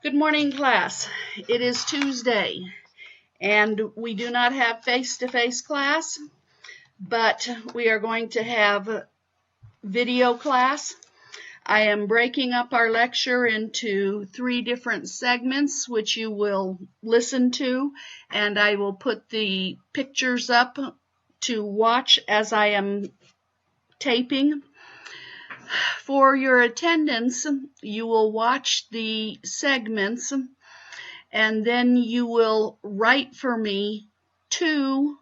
Good morning, class. It is Tuesday, and we do not have face-to-face class, but we are going to have video class. I am breaking up our lecture into 3 different segments, which you will listen to, and I will put the pictures up to watch as I am taping. For your attendance, you will watch the segments and then you will write for me 2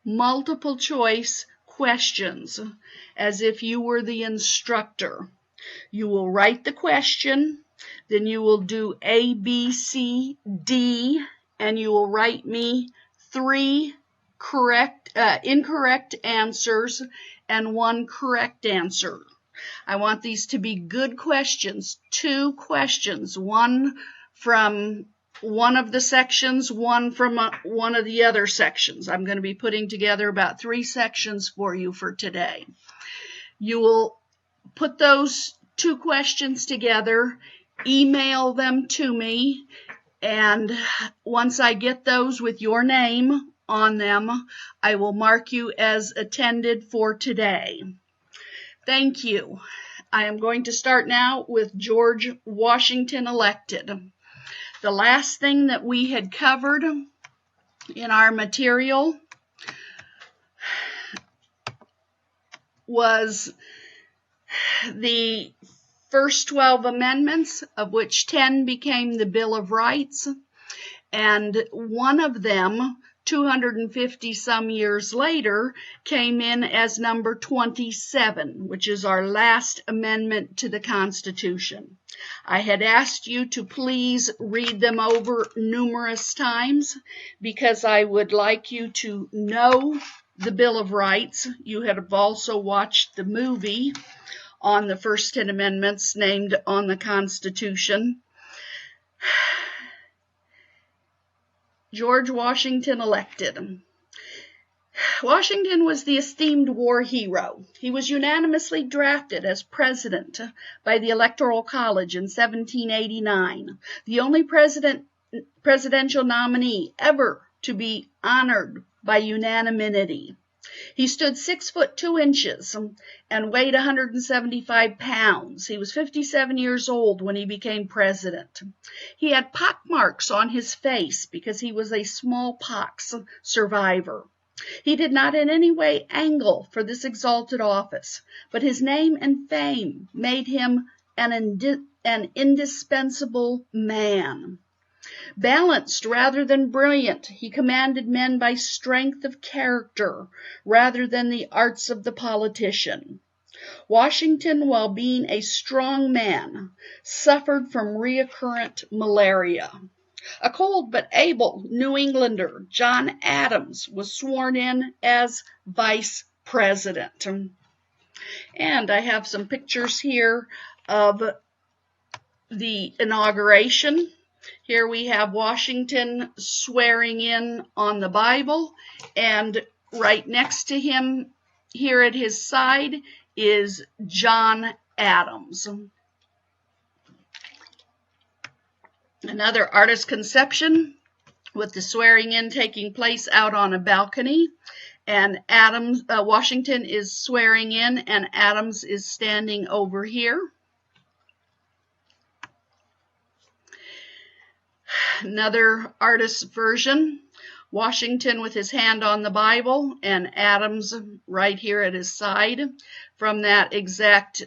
multiple choice questions as if you were the instructor. You will write the question, then you will do A, B, C, D, and you will write me 3 incorrect answers and 1 correct answer. I want these to be good questions, 2 questions, one from one of the sections, one from one of the other sections. I'm going to be putting together about 3 sections for you for today. You will put those 2 questions together, email them to me, and once I get those with your name on them, I will mark you as attended for today. Thank you. I am going to start now with George Washington elected. The last thing that we had covered in our material was the first 12 amendments, of which 10 became the Bill of Rights, and one of them, 250 some years later, came in as number 27, which is our last amendment to the Constitution. I had asked you to please read them over numerous times because I would like you to know the Bill of Rights. You have also watched the movie on the first 10 amendments named on the Constitution. George Washington elected. Washington was the esteemed war hero. He was unanimously drafted as president by the Electoral College in 1789, the only presidential nominee ever to be honored by unanimity. He stood 6 foot 2 inches and weighed 175 pounds. He was 57 years old when he became president. He had pockmarks on his face because he was a smallpox survivor. He did not in any way angle for this exalted office, but his name and fame made him an indispensable man. Balanced rather than brilliant, he commanded men by strength of character rather than the arts of the politician. Washington, while being a strong man, suffered from recurrent malaria. A cold but able New Englander, John Adams, was sworn in as vice president. And I have some pictures here of the inauguration. Here we have Washington swearing in on the Bible, and right next to him, here at his side, is John Adams. Another artist's conception with the swearing in taking place out on a balcony, and Washington is swearing in, and Adams is standing over here. Another artist's version, Washington with his hand on the Bible and Adams right here at his side. From that exact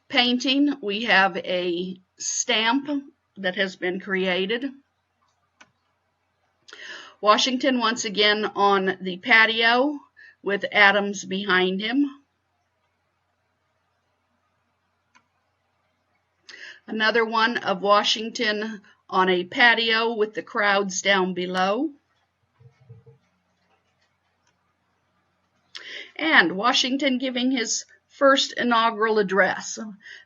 painting, we have a stamp that has been created. Washington once again on the patio with Adams behind him. Another one of Washington on a patio with the crowds down below. And Washington giving his first inaugural address.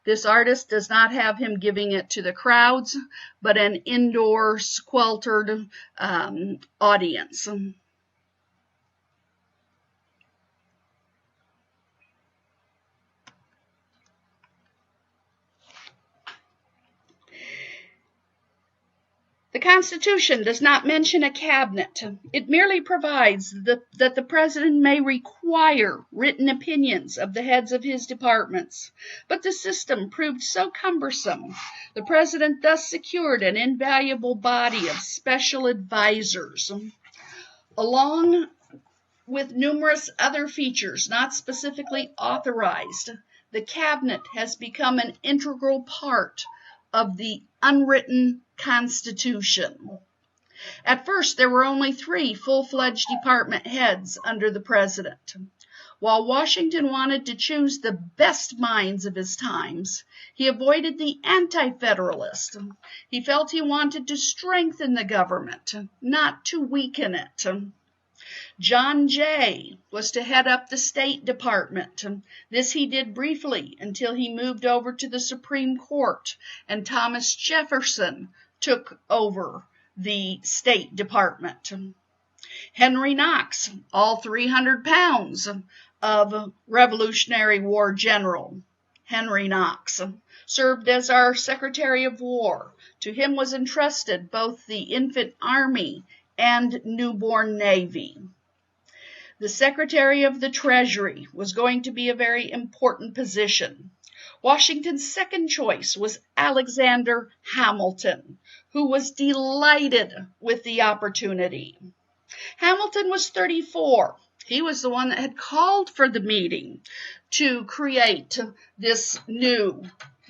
This artist does not have him giving it to the crowds, but an indoor squeltered audience. The Constitution does not mention a cabinet. It merely provides that the President may require written opinions of the heads of his departments. But the system proved so cumbersome, the President thus secured an invaluable body of special advisors, along with numerous other features not specifically authorized. The cabinet has become an integral part of the unwritten Constitution. At first, there were only 3 full-fledged department heads under the President. While Washington wanted to choose the best minds of his times, he avoided the anti-federalist. He felt he wanted to strengthen the government, not to weaken it. John Jay was to head up the State Department. This he did briefly until he moved over to the Supreme Court, and Thomas Jefferson took over the State Department. Henry Knox, all 300 pounds of Revolutionary War general, Henry Knox, served as our Secretary of War. To him was entrusted both the infant army and newborn navy. The Secretary of the Treasury was going to be a very important position. Washington's second choice was Alexander Hamilton, who was delighted with the opportunity. Hamilton was 34. He was the one that had called for the meeting to create this new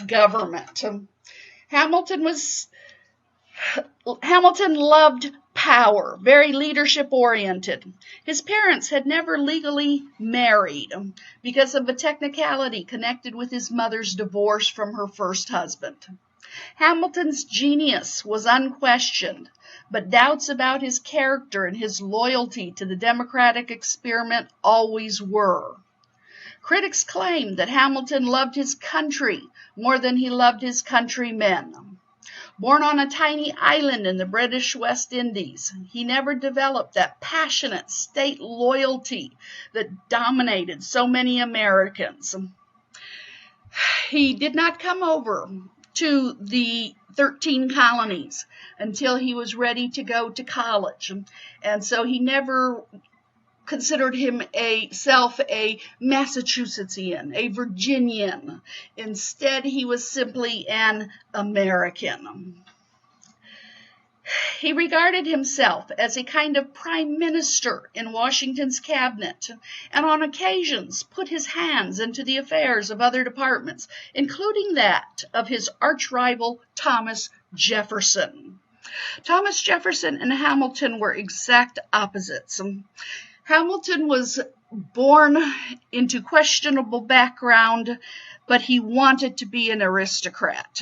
government. Hamilton loved power, very leadership-oriented. His parents had never legally married because of a technicality connected with his mother's divorce from her first husband. Hamilton's genius was unquestioned, but doubts about his character and his loyalty to the democratic experiment always were. Critics claimed that Hamilton loved his country more than he loved his countrymen. Born on a tiny island in the British West Indies, he never developed that passionate state loyalty that dominated so many Americans. He did not come over to the 13 colonies until he was ready to go to college, and so he never considered himself a Massachusettsian, a Virginian. Instead, he was simply an American. He regarded himself as a kind of prime minister in Washington's cabinet, and on occasions put his hands into the affairs of other departments, including that of his arch-rival Thomas Jefferson. Thomas Jefferson and Hamilton were exact opposites. Hamilton was born into questionable background, but he wanted to be an aristocrat.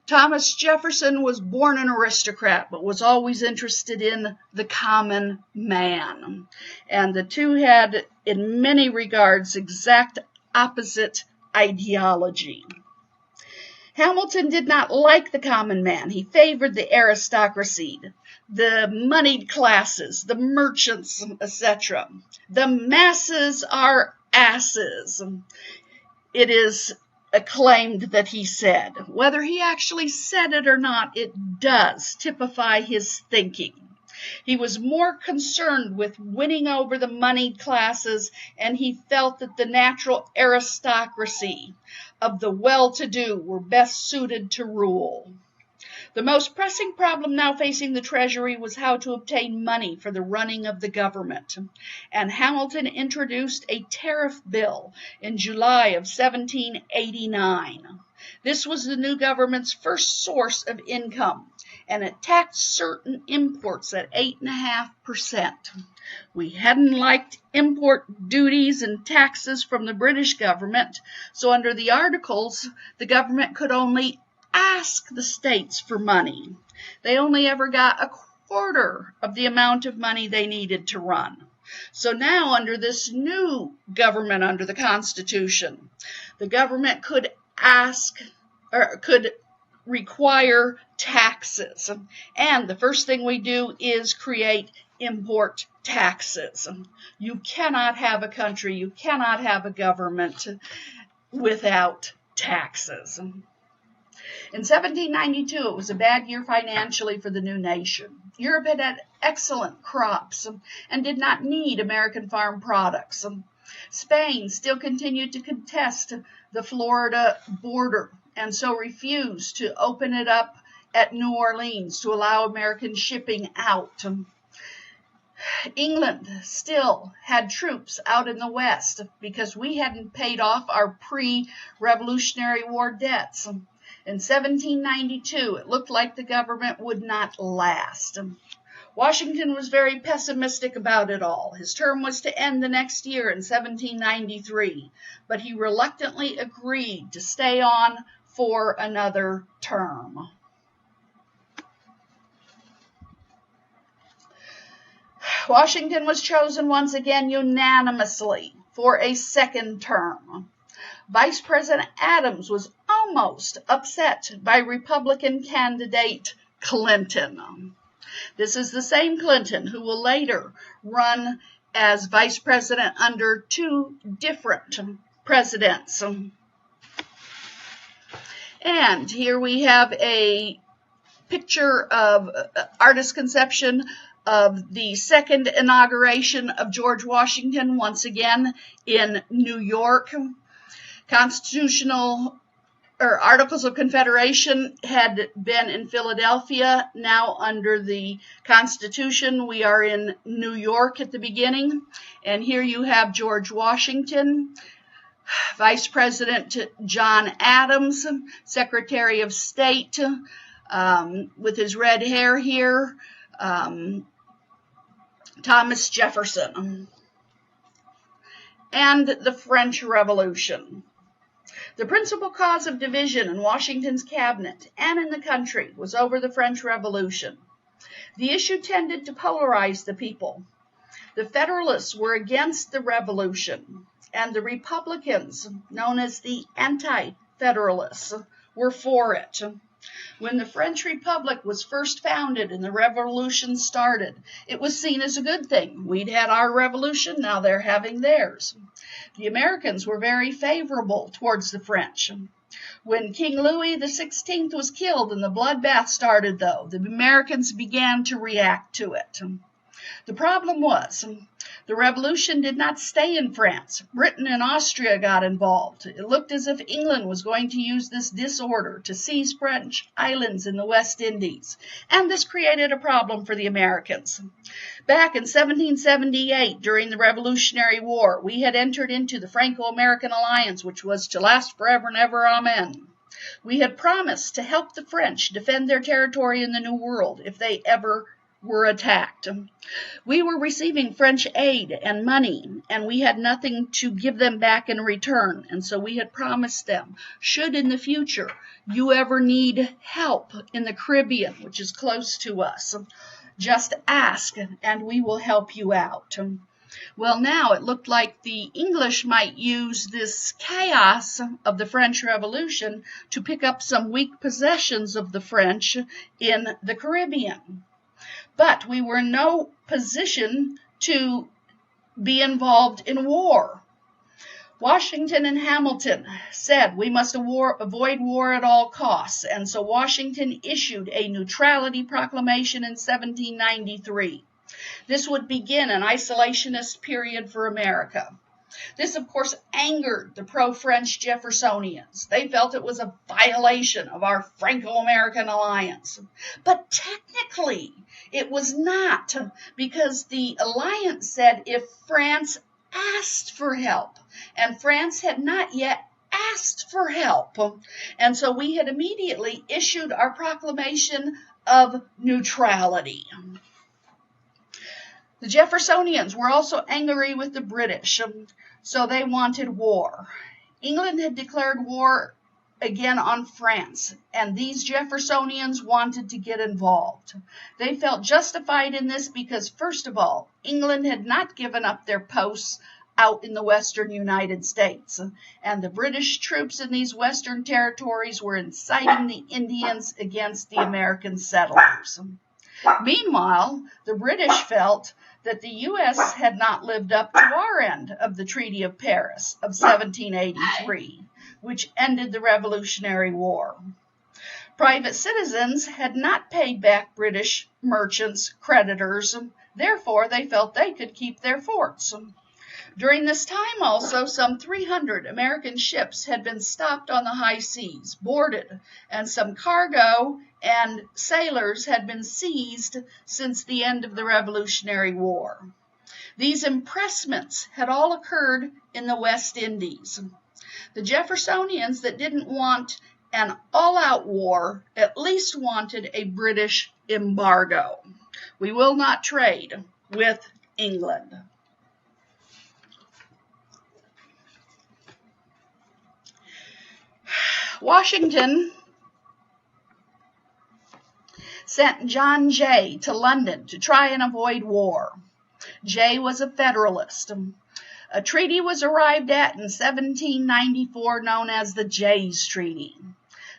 Thomas Jefferson was born an aristocrat, but was always interested in the common man. And the two had, in many regards, exact opposite ideology. Hamilton did not like the common man. He favored the aristocracy, the moneyed classes, the merchants, etc. The masses are asses, it is acclaimed that he said. Whether he actually said it or not, it does typify his thinking. He was more concerned with winning over the moneyed classes, and he felt that the natural aristocracy of the well-to-do were best suited to rule. The most pressing problem now facing the Treasury was how to obtain money for the running of the government, and Hamilton introduced a tariff bill in July of 1789. This was the new government's first source of income, and it taxed certain imports at 8.5%. We hadn't liked import duties and taxes from the British government, so under the Articles, the government could only ask the states for money. They only ever got a quarter of the amount of money they needed to run. So now, under this new government, under the Constitution, the government could require taxes. And the first thing we do is create import taxes. You cannot have a country, you cannot have a government without taxes. In 1792, it was a bad year financially for the new nation. Europe had had excellent crops and did not need American farm products. Spain still continued to contest the Florida border and so refused to open it up at New Orleans to allow American shipping out. England still had troops out in the West because we hadn't paid off our pre-Revolutionary War debts. In 1792, it looked like the government would not last. Washington was very pessimistic about it all. His term was to end the next year in 1793, but he reluctantly agreed to stay on for another term. Washington was chosen once again unanimously for a second term. Vice President Adams was almost upset by Republican candidate Clinton. This is the same Clinton who will later run as vice president under two different presidents. And here we have a picture of artist conception of the second inauguration of George Washington, once again in New York. Constitutional or Articles of Confederation had been in Philadelphia. Now under the Constitution, we are in New York at the beginning. And here you have George Washington, Vice President John Adams, Secretary of State with his red hair here, Thomas Jefferson, and the French Revolution. The principal cause of division in Washington's cabinet and in the country was over the French Revolution. The issue tended to polarize the people. The Federalists were against the revolution, and the Republicans, known as the Anti-Federalists, were for it. When the French Republic was first founded and the revolution started, it was seen as a good thing. We'd had our revolution, now they're having theirs. The Americans were very favorable towards the French. When King Louis XVI was killed and the bloodbath started, though, the Americans began to react to it. The problem was, the revolution did not stay in France. Britain and Austria got involved. It looked as if England was going to use this disorder to seize French islands in the West Indies, and this created a problem for the Americans. Back in 1778, during the Revolutionary War, we had entered into the Franco-American alliance, which was to last forever and ever, amen. We had promised to help the French defend their territory in the New World if they ever were attacked. We were receiving French aid and money, and we had nothing to give them back in return, and so we had promised them, should in the future you ever need help in the Caribbean, which is close to us, just ask and we will help you out. Well, now it looked like the English might use this chaos of the French Revolution to pick up some weak possessions of the French in the Caribbean. But we were in no position to be involved in war. Washington and Hamilton said we must avoid war at all costs, and so Washington issued a neutrality proclamation in 1793. This would begin an isolationist period for America. This, of course, angered the pro-French Jeffersonians. They felt it was a violation of our Franco-American alliance. But technically, it was not, because the alliance said if France asked for help, and France had not yet asked for help. And so we had immediately issued our proclamation of neutrality. The Jeffersonians were also angry with the British, so they wanted war. England had declared war again on France, and these Jeffersonians wanted to get involved. They felt justified in this because, first of all, England had not given up their posts out in the western United States, and the British troops in these western territories were inciting the Indians against the American settlers. Meanwhile, the British felt that the U.S. had not lived up to our end of the Treaty of Paris of 1783, which ended the Revolutionary War. Private citizens had not paid back British merchants' creditors, therefore they felt they could keep their forts. During this time also, some 300 American ships had been stopped on the high seas, boarded, and some cargo and sailors had been seized since the end of the Revolutionary War. These impressments had all occurred in the West Indies. The Jeffersonians that didn't want an all-out war at least wanted a British embargo. We will not trade with England. Washington sent John Jay to London to try and avoid war. Jay was a Federalist. A treaty was arrived at in 1794 known as the Jay's Treaty.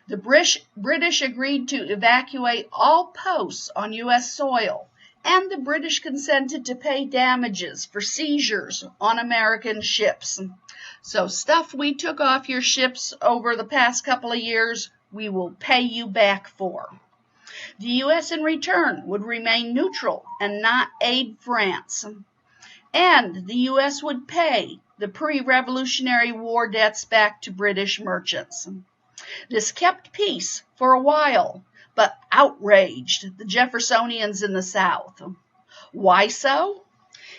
The British agreed to evacuate all posts on U.S. soil, and the British consented to pay damages for seizures on American ships. So stuff we took off your ships over the past couple of years, we will pay you back for. The U.S. in return would remain neutral and not aid France. And the U.S. would pay the pre-Revolutionary War debts back to British merchants. This kept peace for a while, but outraged the Jeffersonians in the South. Why so?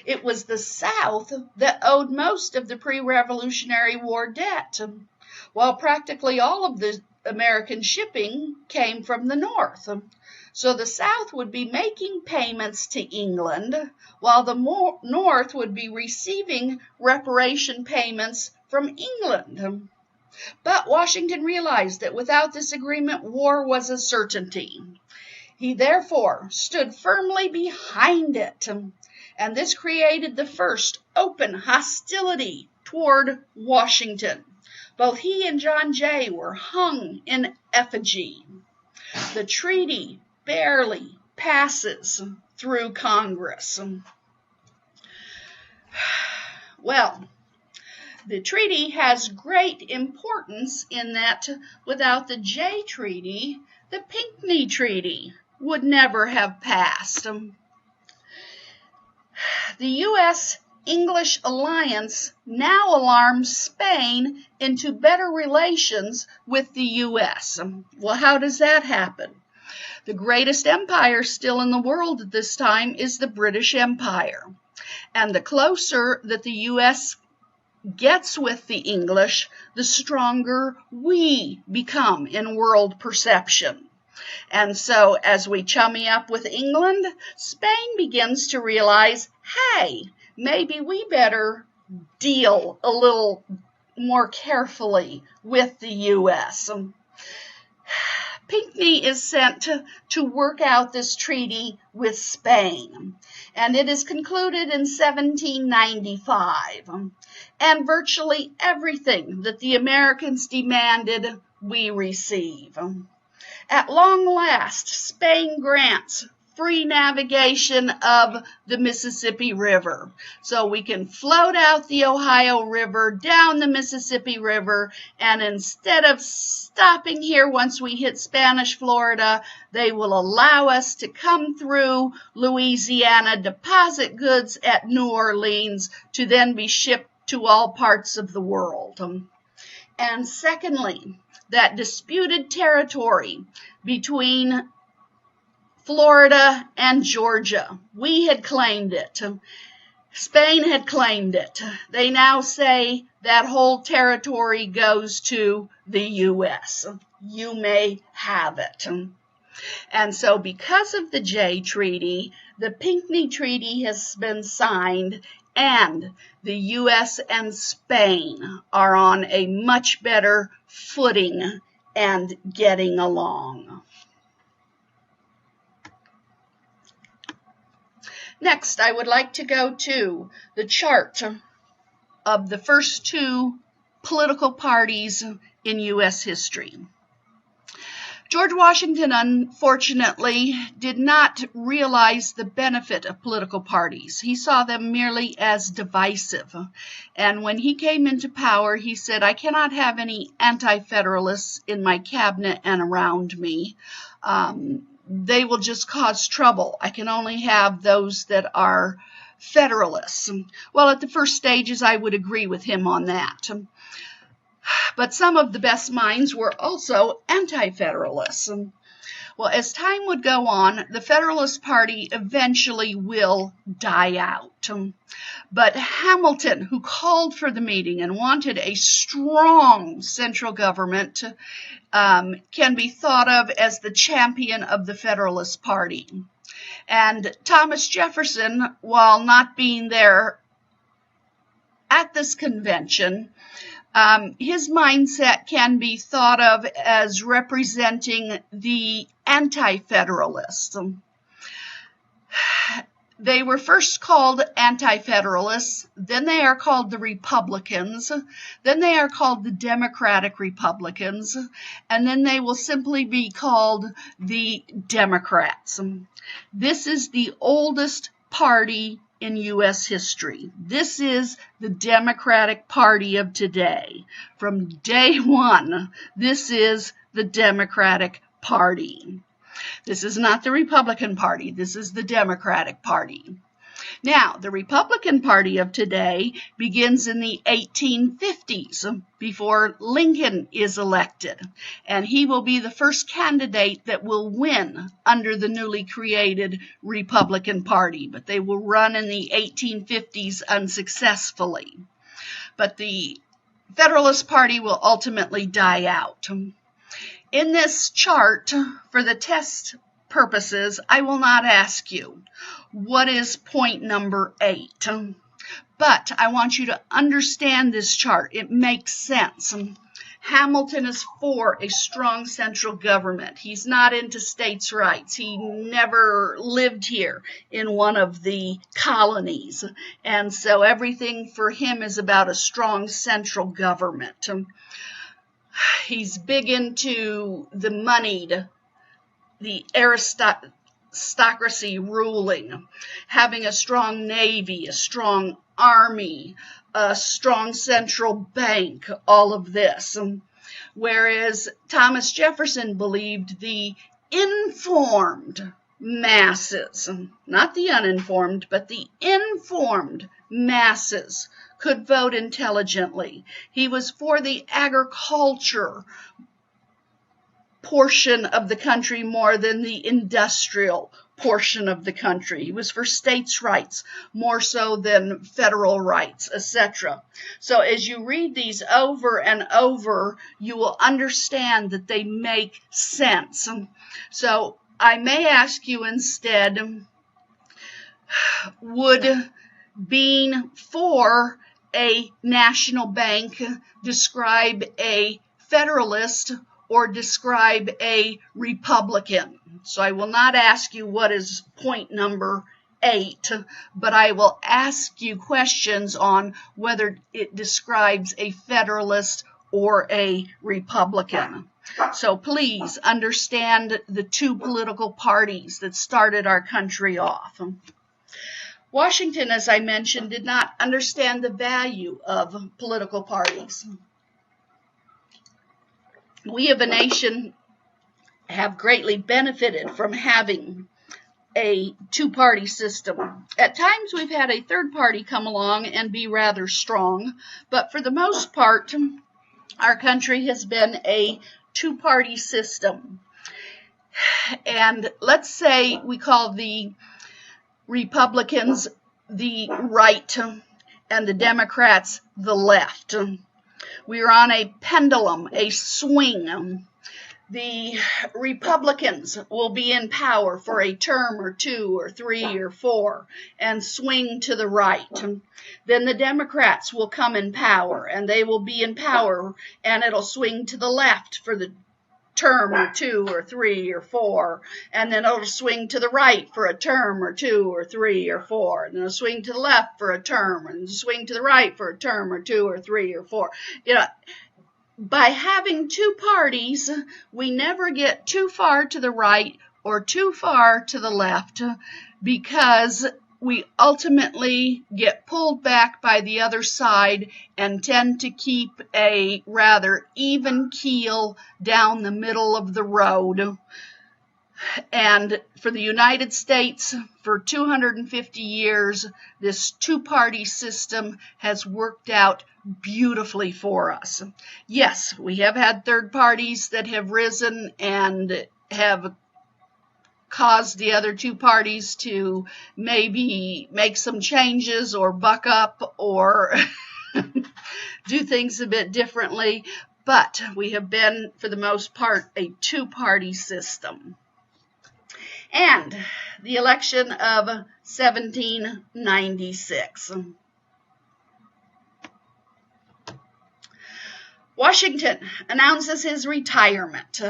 It was the South that owed most of the pre-Revolutionary War debt, while practically all of the American shipping came from the North. So the South would be making payments to England, while the North would be receiving reparation payments from England. But Washington realized that without this agreement, war was a certainty. He therefore stood firmly behind it, and this created the first open hostility toward Washington. Both he and John Jay were hung in effigy. The treaty barely passes through Congress. Well, the treaty has great importance in that without the Jay Treaty, the Pinckney Treaty would never have passed. The U.S.-English alliance now alarms Spain into better relations with the U.S. Well, how does that happen? The greatest empire still in the world at this time is the British Empire. And the closer that the U.S. gets with the English, the stronger we become in world perception. And so as we chummy up with England, Spain begins to realize, hey, maybe we better deal a little more carefully with the U.S. Pinckney is sent to work out this treaty with Spain, and it is concluded in 1795. And virtually everything that the Americans demanded, we receive. At long last, Spain grants free navigation of the Mississippi River. So we can float out the Ohio River, down the Mississippi River, and instead of stopping here once we hit Spanish Florida, they will allow us to come through Louisiana, deposit goods at New Orleans, to then be shipped to all parts of the world. And secondly, that disputed territory between Florida and Georgia, we had claimed it. Spain had claimed it. They now say that whole territory goes to the U.S. You may have it. And so because of the Jay Treaty, the Pinckney Treaty has been signed, and the U.S. and Spain are on a much better footing and getting along. Next, I would like to go to the chart of the first two political parties in U.S. history. George Washington, unfortunately, did not realize the benefit of political parties. He saw them merely as divisive. And when he came into power, he said, I cannot have any anti-federalists in my cabinet and around me. They will just cause trouble. I can only have those that are federalists. Well, at the first stages, I would agree with him on that. But some of the best minds were also anti-federalists. Well, as time would go on, the Federalist Party eventually will die out. But Hamilton, who called for the meeting and wanted a strong central government, can be thought of as the champion of the Federalist Party. And Thomas Jefferson, while not being there at this convention, his mindset can be thought of as representing the anti-federalists. They were first called anti-federalists, then they are called the Republicans, then they are called the Democratic Republicans, and then they will simply be called the Democrats. This is the oldest party in U.S. history. This is the Democratic Party of today. From day one, this is the Democratic Party. This is not the Republican Party. This is the Democratic Party. Now, the Republican Party of today begins in the 1850s, before Lincoln is elected, and he will be the first candidate that will win under the newly created Republican Party, but they will run in the 1850s unsuccessfully. But the Federalist Party will ultimately die out. In this chart, for the test purposes, I will not ask you what is point number 8. But I want you to understand this chart. It makes sense. Hamilton is for a strong central government. He's not into states' rights. He never lived here in one of the colonies. And so everything for him is about a strong central government. He's big into the moneyed, the aristocracy ruling, having a strong navy, a strong army, a strong central bank, all of this. Whereas Thomas Jefferson believed the informed masses, not the uninformed, but the informed masses could vote intelligently. He was for the agriculture portion of the country more than the industrial portion of the country. He was for states' rights more so than federal rights, etc. So as you read these over and over, you will understand that they make sense. So I may ask you instead, would being for a national bank describe a federalist or describe a Republican? So I will not ask you what is point number 8, but I will ask you questions on whether it describes a federalist or a Republican. So please understand the two political parties that started our country off. Washington, as I mentioned, did not understand the value of political parties. We of a nation have greatly benefited from having a two-party system. At times we've had a third party come along and be rather strong, but for the most part, our country has been a two-party system. And let's say we call the Republicans the right and the Democrats the left. We are on a pendulum, a swing. The Republicans will be in power for a term or 2 or 3 or 4 and swing to the right. Then the Democrats will come in power and they will be in power and it'll swing to the left for the term or 2 or 3 or 4, and then it'll swing to the right for a term or 2 or 3 or 4, and then it'll swing to the left for a term, and swing to the right for a term or 2 or 3 or 4. by having two parties, we never get too far to the right or too far to the left, because we ultimately get pulled back by the other side and tend to keep a rather even keel down the middle of the road. And for the United States, for 250 years, this two-party system has worked out beautifully for us. Yes, we have had third parties that have risen and have caused the other two parties to maybe make some changes or buck up or do things a bit differently, but we have been, for the most part, a two-party system. And the election of 1796. Washington announces his retirement.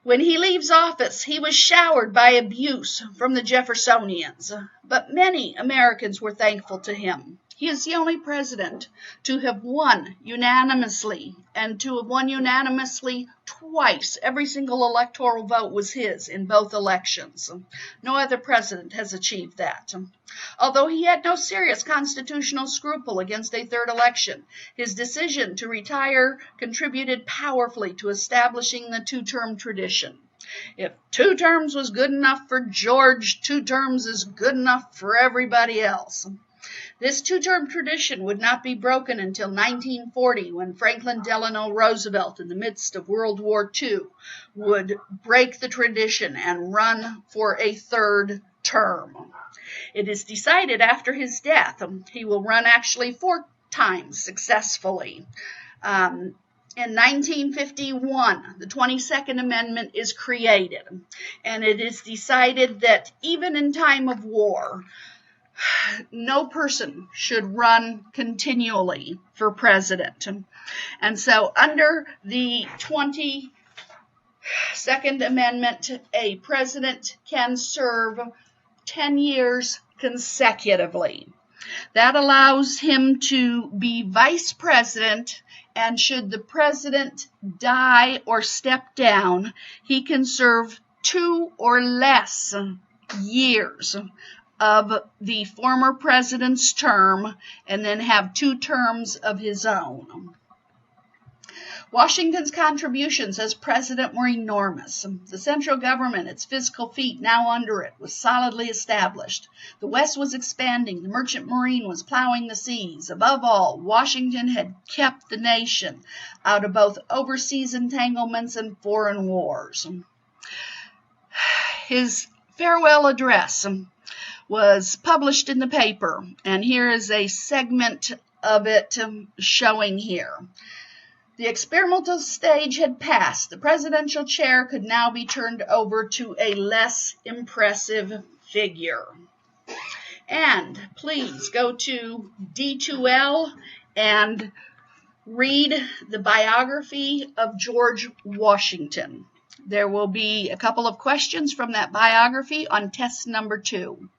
When he leaves office, he was showered by abuse from the Jeffersonians, but many Americans were thankful to him. He is the only president to have won unanimously, and to have won unanimously twice. Every single electoral vote was his in both elections. No other president has achieved that. Although he had no serious constitutional scruple against a third election, his decision to retire contributed powerfully to establishing the two-term tradition. If 2 terms was good enough for George, 2 terms is good enough for everybody else. This two-term tradition would not be broken until 1940, when Franklin Delano Roosevelt, in the midst of World War II, would break the tradition and run for a third term. It is decided after his death he will run actually 4 times successfully. In 1951, the 22nd Amendment is created, and it is decided that even in time of war, no person should run continually for president. And so under the 22nd Amendment, a president can serve 10 years consecutively. That allows him to be vice president, and should the president die or step down, he can serve 2 or less years of the former president's term and then have 2 terms of his own. Washington's contributions as president were enormous. The central government, its fiscal feet now under it, was solidly established. The West was expanding. The merchant marine was plowing the seas. Above all, Washington had kept the nation out of both overseas entanglements and foreign wars. His farewell address was published in the paper, and here is a segment of it showing here. The experimental stage had passed. The presidential chair could now be turned over to a less impressive figure. And please go to D2L and read the biography of George Washington. There will be a couple of questions from that biography on test number 2.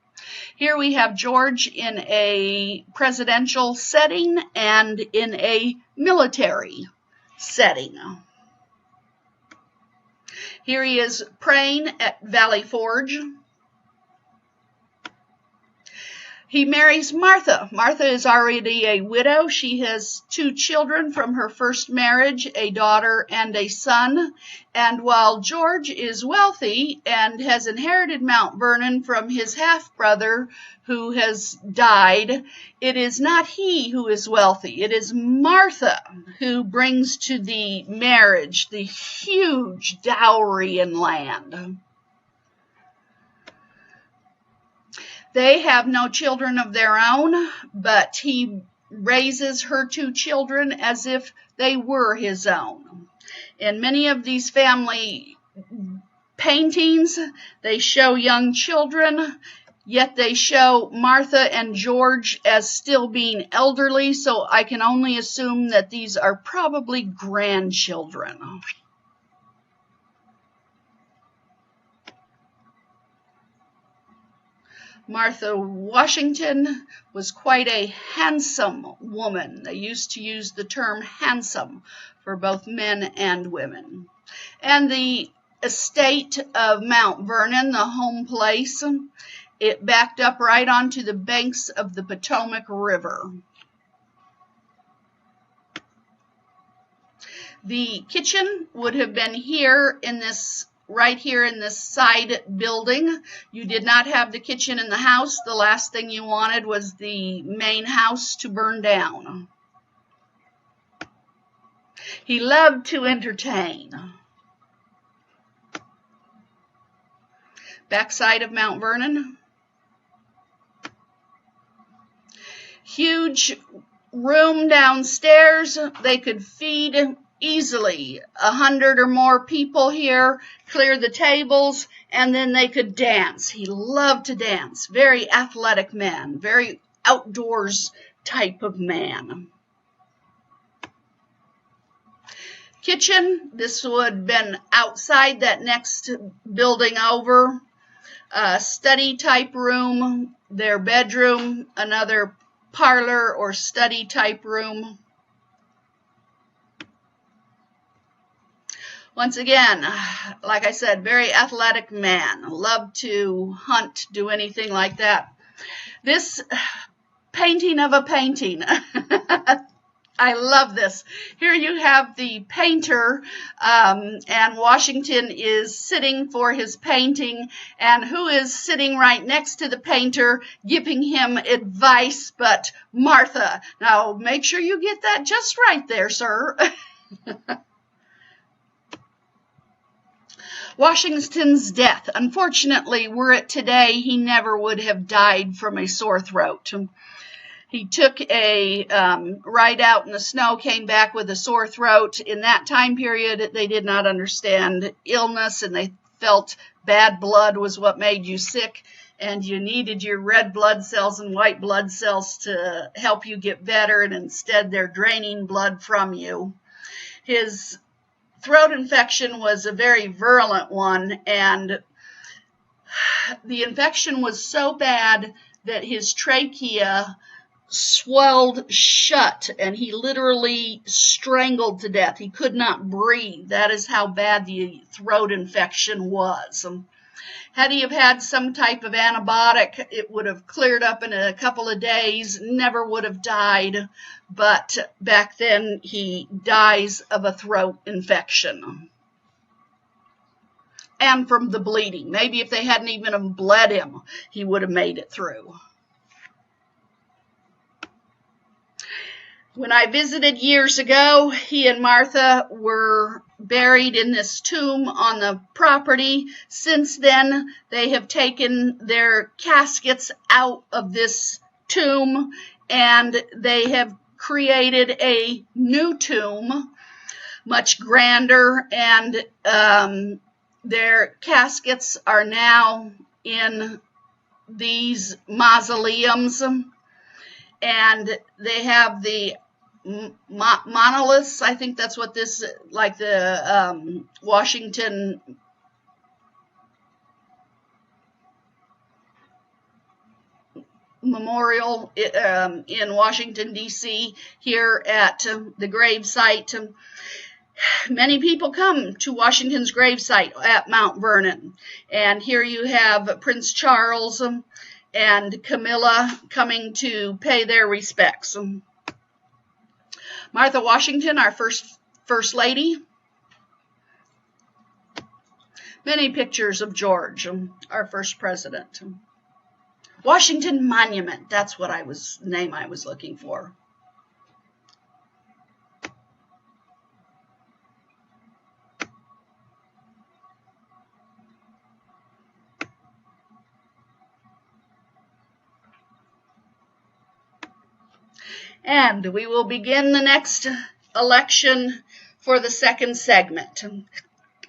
Here we have George in a presidential setting and in a military setting. Here he is praying at Valley Forge. He marries Martha. Martha is already a widow. She has 2 children from her first marriage, a daughter and a son. And while George is wealthy and has inherited Mount Vernon from his half-brother who has died, it is not he who is wealthy. It is Martha who brings to the marriage the huge dowry and land. They have no children of their own, but he raises her 2 children as if they were his own. In many of these family paintings, they show young children, yet they show Martha and George as still being elderly, so I can only assume that these are probably grandchildren. Martha Washington was quite a handsome woman. They used to use the term handsome for both men and women. And the estate of Mount Vernon, the home place, it backed up right onto the banks of the Potomac River. The kitchen would have been here in this, right here in this side building. You did not have the kitchen in the house. The last thing you wanted was the main house to burn down. He loved to entertain. Backside of Mount Vernon. Huge room downstairs. They could feed easily 100 or more people here, clear the tables, and then they could dance. He loved to dance. Very athletic man, very outdoors type of man. Kitchen, this would have been outside that next building over. Study type room, their bedroom, another parlor or study type room. Once again, like I said, very athletic man, loved to hunt, do anything like that. This painting of a painting. I love this. Here you have the painter, and Washington is sitting for his painting, and who is sitting right next to the painter giving him advice but Martha. Now, make sure you get that just right there, sir. Washington's death. Unfortunately, were it today, he never would have died from a sore throat. He took a ride out in the snow, came back with a sore throat. In that time period, they did not understand illness, and they felt bad blood was what made you sick, and you needed your red blood cells and white blood cells to help you get better, and instead they're draining blood from you. His throat infection was a very virulent one, and the infection was so bad that his trachea swelled shut, and he literally strangled to death. He could not breathe. That is how bad the throat infection was. Had he have had some type of antibiotic, it would have cleared up in a couple of days, never would have died, but back then he dies of a throat infection. And from the bleeding. Maybe if they hadn't even bled him, he would have made it through. When I visited years ago, he and Martha were buried in this tomb on the property. Since then, they have taken their caskets out of this tomb, and they have created a new tomb, much grander, and their caskets are now in these mausoleums, and they have the monoliths. I think that's what this, like the Washington Memorial in Washington, D.C., here at the grave site. Many people come to Washington's gravesite at Mount Vernon, and here you have Prince Charles and Camilla coming to pay their respects. Martha Washington, our first lady. Many pictures of George, our first president. Washington Monument, that's what name I was looking for. And we will begin the next election for the second segment.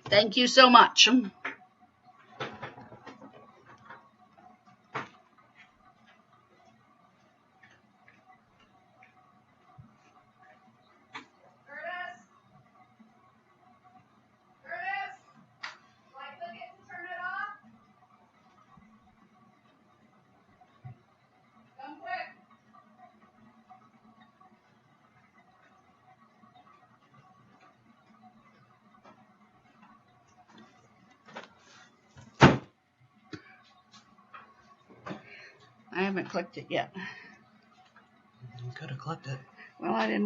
Thank you so much. I haven't clicked it yet. You could have clicked it. Well, I didn't.